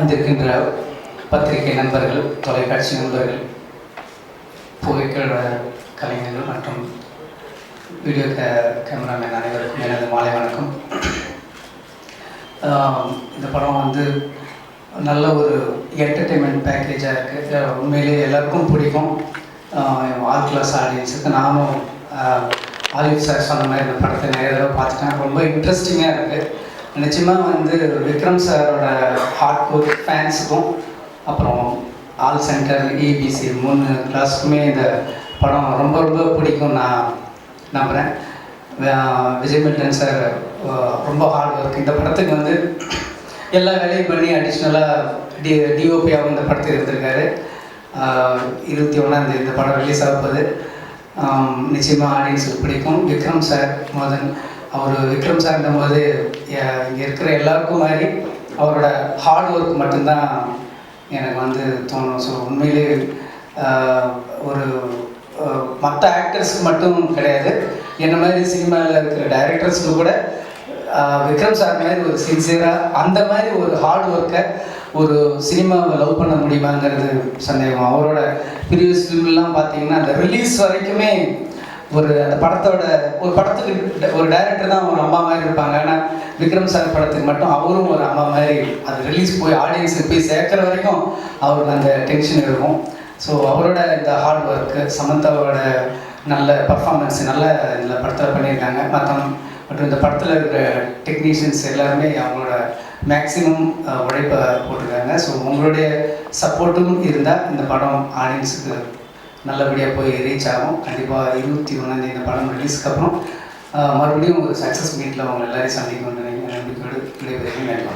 வந்திருக்கின்ற பத்திரிகை நண்பர்கள், தொலைக்காட்சி நண்பர்கள், புகைப்பட கலைஞர்கள் மற்றும் வீடியோ கேமராமேன் அனைவருக்கும் எனது மாலை வணக்கம். இந்த படம் வந்து நல்ல ஒரு என்டர்டெயின்மெண்ட் பேக்கேஜாக இருக்குது. உண்மையிலேயே எல்லாருக்கும் பிடிக்கும். ஆல் கிளாஸ் ஆடியன்ஸுக்கு நானும் ஆலிவ் சார் சொன்ன மாதிரி இந்த படத்தை நிறைய தடவை பார்த்துட்டேன். ரொம்ப இன்ட்ரெஸ்டிங்காக இருக்குது. நிச்சயமாக வந்து விக்ரம் சாரோட ஹார்ட் கோர் ஃபேன்ஸுக்கும் அப்புறம் ஆல் சென்டர் ஏபிசி 3 கிளாஸுக்குமே இந்த படம் ரொம்ப ரொம்ப பிடிக்கும் நான் நம்புகிறேன். விஜய் மில்டன் சார் ரொம்ப ஹார்ட் ஒர்க். இந்த படத்துக்கு வந்து எல்லா வேலையும் பண்ணி அடிஷ்னலாக டிஓபியாகவும் இந்த படத்துக்கு இருந்திருக்காரு. 21 இந்த படம் ரிலீஸ் ஆகும்போது நிச்சயமாக ஆடியன்ஸுக்கு பிடிக்கும். விக்ரம் சார் விக்ரம் சார்ன்ற போது இங்கே இருக்கிற எல்லாருக்கும் மாதிரி அவரோட ஹார்ட் ஒர்க் மட்டும்தான் எனக்கு வந்து தோணும். ஸோ உண்மையிலே ஒரு மற்ற ஆக்டர்ஸ்க்கு மட்டும் கிடையாது, என்ன மாதிரி சினிமாவில் இருக்கிற டைரக்டர்ஸ்க்கு கூட விக்ரம் சார் மாதிரி ஒரு சின்சியராக அந்த மாதிரி ஒரு ஹார்ட் ஒர்க்கை ஒரு சினிமாவை லவ் பண்ண முடியுமாங்கிறது சந்தேகம். அவரோட ப்ரீவியஸ் ஃபிலிம்லாம் பார்த்தீங்கன்னா அந்த ரிலீஸ் வரைக்குமே அந்த படத்துக்கு ஒரு டைரக்டர் தான் ஒரு அம்மா மாதிரி இருப்பாங்க. ஆனால் விக்ரம் சார் படத்துக்கு மட்டும் அவரும் ஒரு அம்மா மாதிரி அது ரிலீஸ் போய் ஆடியன்ஸுக்கு போய் சேர்க்குற வரைக்கும் அவருக்கு அந்த டென்ஷன் இருக்கும். ஸோ அவரோட இந்த ஹார்ட் ஒர்க்கு, சமந்தாவோட நல்ல பர்ஃபார்மன்ஸ் நல்ல இந்த படத்தில் பண்ணியிருக்காங்க. மற்றும் இந்த படத்தில் இருக்கிற டெக்னீஷியன்ஸ் எல்லாருமே அவங்களோட மேக்ஸிமம் உழைப்பை போட்டிருக்காங்க. ஸோ உங்களுடைய சப்போர்ட்டும் இருந்தால் இந்த படம் ஆடியன்ஸுக்கு நல்லபடியாக போய் ரீச் ஆகும். கண்டிப்பாக 21 இந்த படம் ரிலீஸ்க்கு அப்புறம் மறுபடியும் ஒரு சக்ஸஸ் மீட்டில் அவங்க எல்லோரையும் சந்திக்கணும்னு நம்பிக்கையோடு விடைபெறுகிறேன்.